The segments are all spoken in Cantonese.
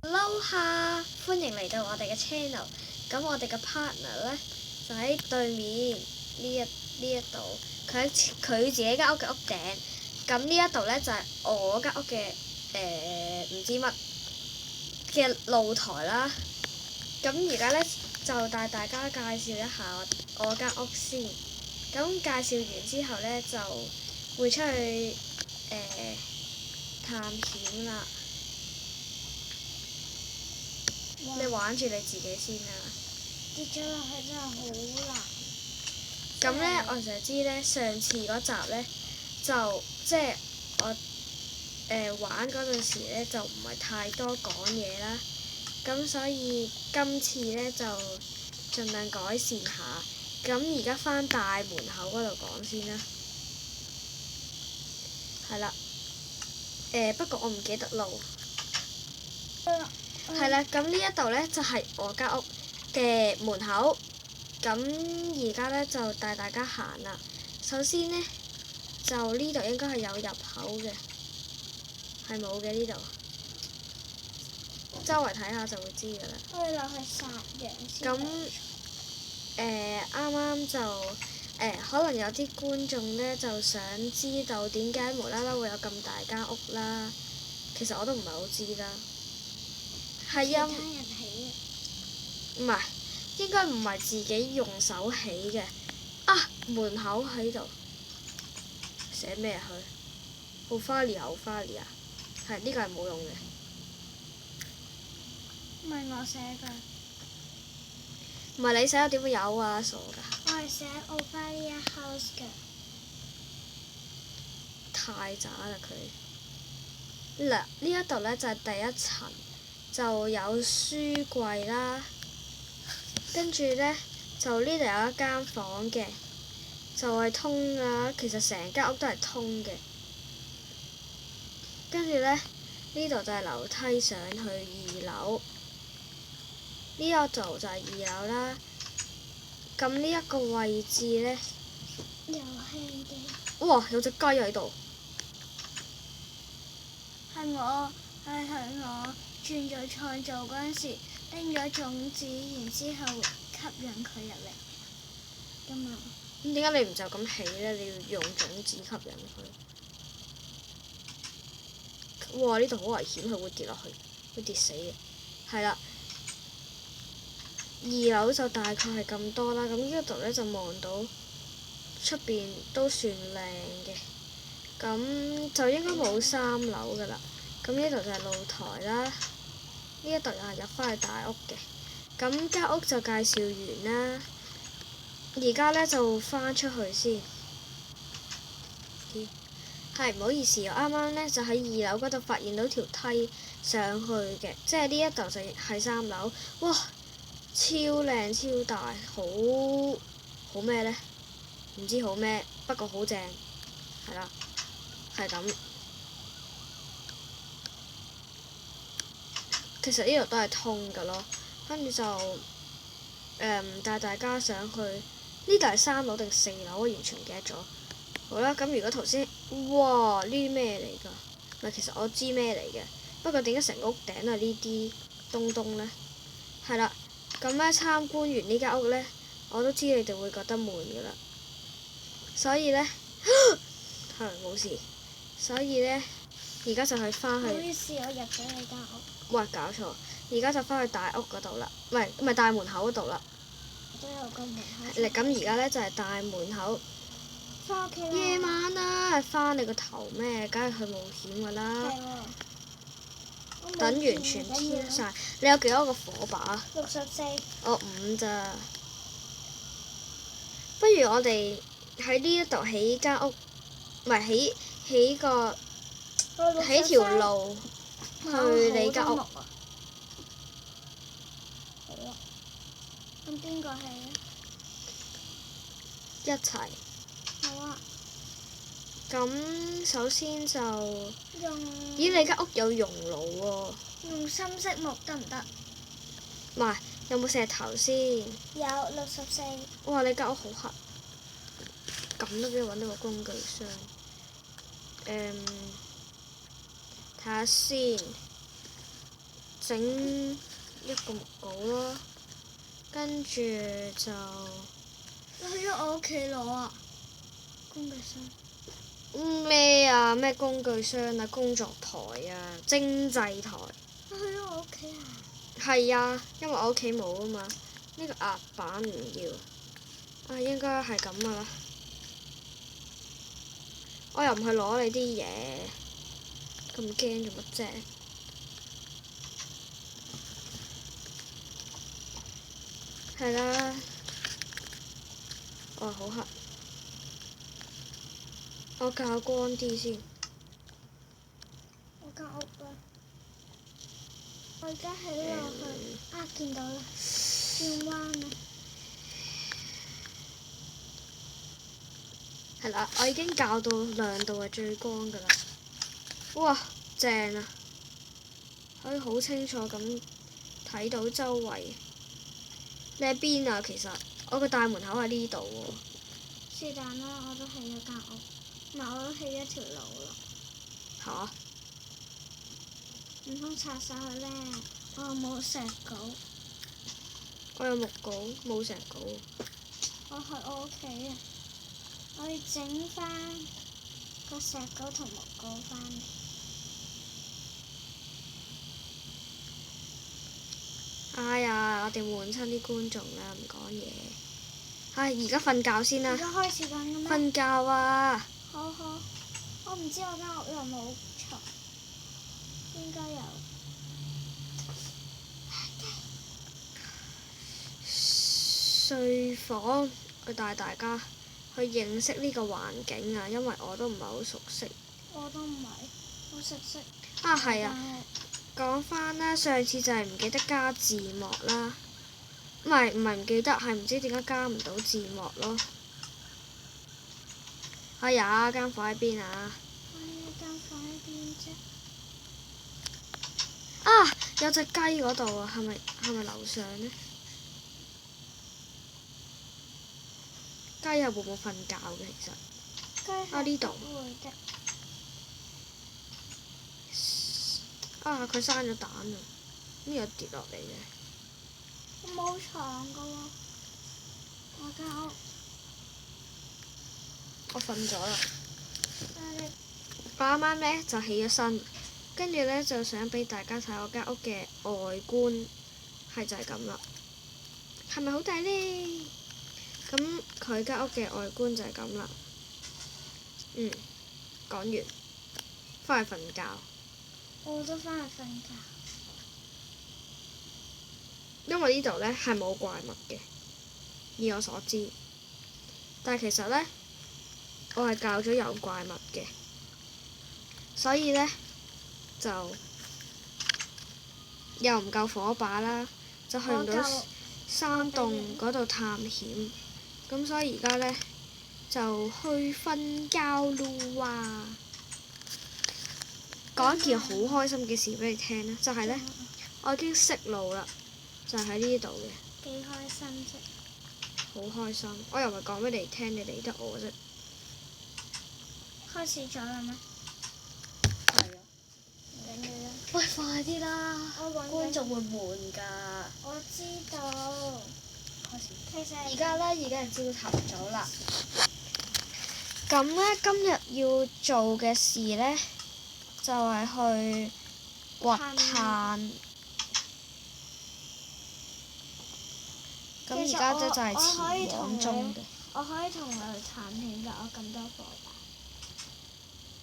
Hello 下，歡迎嚟到我哋嘅 channel。咁我哋嘅 partner 呢，就喺對面呢一度，佢喺佢自己間屋嘅屋頂。咁呢一度呢，就係我間屋嘅唔知乜嘅露台啦。咁而家呢，就帶大家介紹一下我間屋先。咁介紹完之後呢，就會出去探險啦。你玩住你自己先啦。跌咗落去真係好難。咁呢，我就知呢，上次嗰集呢，就即係我玩嗰陣時呢，就唔係太多講嘢啦。咁所以今次呢，就盡量改善下。咁而家返大門口嗰度講先啦。係啦。不過我唔記得路。係啦，咁呢一度呢，就係我間屋嘅門口。咁而家呢，就帶大家行啦。首先呢，就呢度應該係有入口嘅，係冇嘅呢度。周圍睇下就會知㗎啦。可以落去殺羊先。咁啱啱就可能有啲觀眾呢，就想知道點解無啦啦會有咁大間屋啦。其實我都唔係好知啦。係其他人起唔係，應該唔係自己用手起嘅。啊，門口喺度寫咩去？好花列啊！係呢個係冇用嘅。唔係我寫㗎。唔係你寫啊？點會有啊？傻㗎！我係寫 Ophelia House 㗎。太渣啦佢！嗱，呢一度呢，就係第一層，就有書櫃啦。跟住呢，就呢度有一間房嘅，就係通㗎。其實成間屋都係通嘅。跟住呢，呢度就係樓梯上去2樓。呢個度就係2樓啦。咁呢一個位置呢，有輕機。哇！有隻雞喺度。係我轉咗創造嗰陣時，拎咗種子，然之後吸引佢入嚟。咁啊！咁點解你唔就咁起呢？你要用種子吸引佢。哇！呢度好危險，佢會跌落去，會跌死嘅。係啦。2樓就大概係咁多啦。咁呢度呢，就望到出邊都算靚嘅。咁就應該冇3樓㗎啦。咁呢度就係露台啦。呢一度又係入返去大屋嘅。咁間屋就介紹完啦。而家呢，就返出去先。係，唔好意思，我啱啱呢，就喺2樓嗰度發現到條梯上去嘅，即係呢一度就係3樓。哇！超靚超大，好咩呢？唔知好咩，不過好正。係啦，係咁。其實呢度都係通㗎咯。跟住就帶大家上去。呢度係3樓定4樓？我完全唔記得咗。好啦，咁如果頭先，哇！呢啲咩嚟㗎？唔係，其實我知咩嚟嘅，不過點解成個屋頂都係呢啲東東呢？係啦，咁呢參觀完呢間屋呢，我都知你哋會覺得悶㗎啦。所以呢，係冇事。所以呢，而家就係返去。唔好意思，我入咗你間屋。哇！搞錯，而家就返去大屋嗰度啦，唔係大門口嗰度啦。都有個門口。咁而家呢，就係大門口。返屋企啦。夜晚啦，返你個頭咩？梗係去冒險㗎啦。係喎。等完全天晒。你有幾多個火把？64。我5咋。不如我哋喺呢一度起間屋，唔係起條路去你間屋。好啊。咁邊個起啊？一齊。好啊。咁首先就，咦？用。你間屋有熔爐喎。用深色木得唔得？唔係，有冇石頭先？有64。哇！你間屋好黑。咁都俾我揾到個工具箱。睇下先。整一個木稿咯，跟住就你去咗我屋企攞啊？工具箱。咩啊？咩工具箱啊？工作台啊？精製台。你去咗我屋企啊？係啊，因為我屋企冇啊嘛。呢個壓板唔要。啊，應該係咁噶啦。我又唔係攞你啲嘢，咁驚做乜啫？係啦。好黑。我較光啲先。我間屋啊！我而家起落去啊！見到啦，轉彎啊！係啦，我已經校到亮度係最光噶啦。哇，正啊！可以好清楚咁睇到周圍。你喺邊啊？其實我個大門口喺呢度喎。是但啦，我都起咗間屋，唔係我都起咗條路咯。嚇！唔通拆晒佢咧？我冇石稿。我有木稿，冇石稿。我去我屋企啊！我要整翻個石稿同木稿翻嚟。哎呀，我哋悶親啲觀眾啦，唔講嘢。唉，而家瞓覺先啦。而家開始緊嘅咩？瞓覺啊！好好，我唔知我間屋有冇床，應該有。睡房，我帶大家去認識呢個環境啊，因為我都唔係好熟悉。我都唔係好熟悉。啊，係啊！講翻啦，上次就係唔記得加字幕啦，唔係唔記得，係唔知點解加唔到字幕咯。哎呀，間房喺邊啊？間房喺邊啫？啊！有隻雞嗰度啊，係咪樓上呢？雞係會唔會瞓覺嘅其實？啊呢度。會的。啊！佢生咗蛋啊！咩有跌落嚟嘅？我冇床噶喎，我間屋。我瞓咗啦。但係我啱啱呢就起咗身，跟住呢就想俾大家睇我間屋嘅外觀，係就係咁啦。係咪好大呢？咁佢間屋嘅外觀就係咁啦。講完，翻去瞓覺。我都翻去瞓覺。因為呢度呢係冇怪物嘅，以我所知。但係其實呢，我係教咗有怪物嘅，所以呢，就又唔夠火把啦，就去唔到山洞嗰度探險。咁所以而家呢，就去瞓覺咯啊！講一件好開心嘅事俾你聽啦，就係呢，我已經識路啦，就喺呢度嘅。幾開心啫！好開心！我又唔係講俾你聽，你理得我啫。開始咗啦咩？係啊。唔緊要啦。喂，快啲啦！我揾緊觀眾會悶㗎。我知道。開始。其實而家呢，已經係朝頭早啦。咁呢，今日要做嘅事呢，就係去掘炭。咁而家就係前往中嘅。我可以同你去探險㗎，我咁多火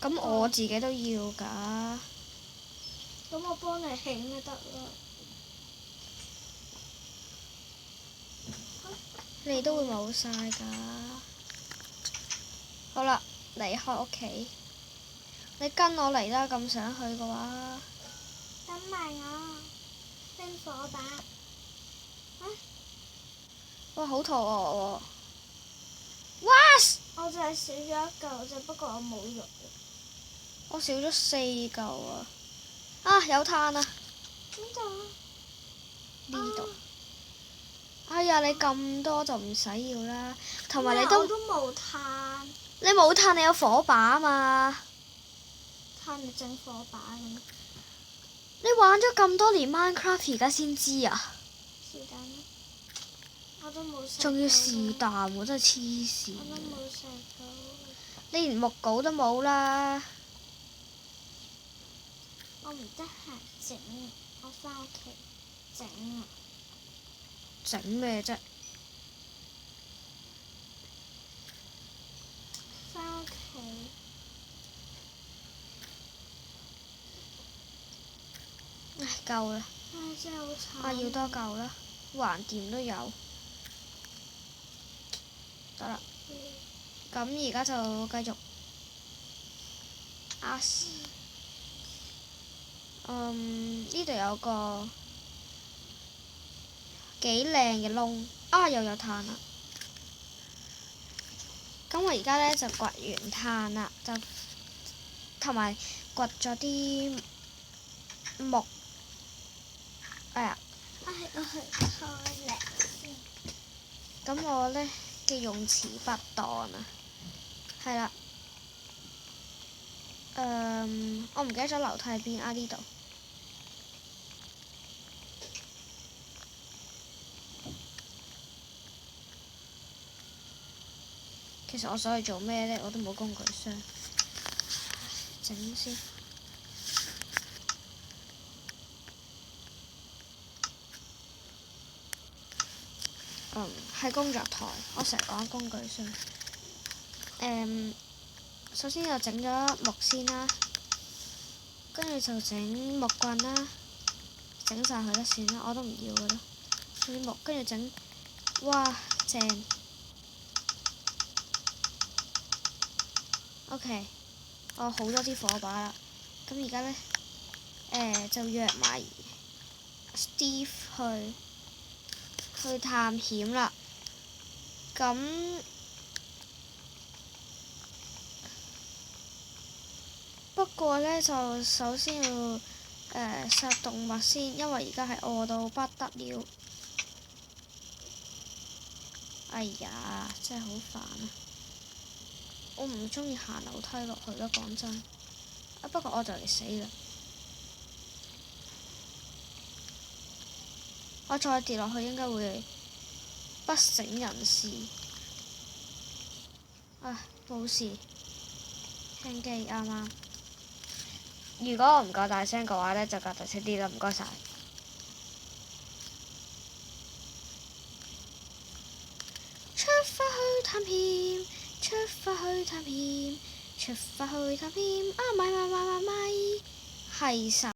把。咁我自己都要㗎。咁我幫你起咪得咯。你都會冇晒㗎。好啦，離開屋企。你跟我嚟啦，咁想去嘅話。等埋我，拎火把。哇！好肚餓喎。哇！我就係少咗一嚿啫，不過我冇肉。我少咗4嚿啊！啊，有炭啊！邊度啊？呢度。哎呀，你咁多就唔使要啦，同埋你我都都冇炭。你冇炭，你有火把啊嘛。炭咪整火把嘅咩？你玩咗咁多年 Minecraft，而家先知啊？是但啦，我都冇寫。仲要是但喎，真係黐線。我都冇寫到。你連木稿都冇啦。我唔得閒整，我翻屋企整啊。整咩啫？翻屋企。唉，夠啦！唉，真係好慘。啊，要多嚿啦，橫掂都有。得啦。咁而家就繼續。呢度有個幾靚嘅窿，啊又有炭啦。咁我而家呢，就掘完炭啦，就同埋掘咗啲木。哎呀！我去開力先。咁我呢嘅用詞不當啊，係啦。我唔記得咗樓梯喺邊啊？呢度。其實我想去做咩呢？我都冇工具箱，整先。係工作台，我成日講工具箱。首先就整咗木先啦，跟住就整木棍啦，整晒佢啦算啦，我都唔要㗎啦。啲木跟住整，哇正！ OK， 我好多支火把啦。咁而家呢，就約埋 Steve 去探險啦。咁不過呢，就首先要殺動物先，因為而家係餓到不得了。哎呀，真係好煩啊！我唔中意行樓梯落去啦，講真。不過我就嚟死啦！我再跌落去應該會不省人事。啊，冇事，輕機啱啱。如果我唔夠大聲嘅話呢，就較大聲啲啦，唔該晒。出發去探險，出發去探險，出發去探險。啊咪，係晒。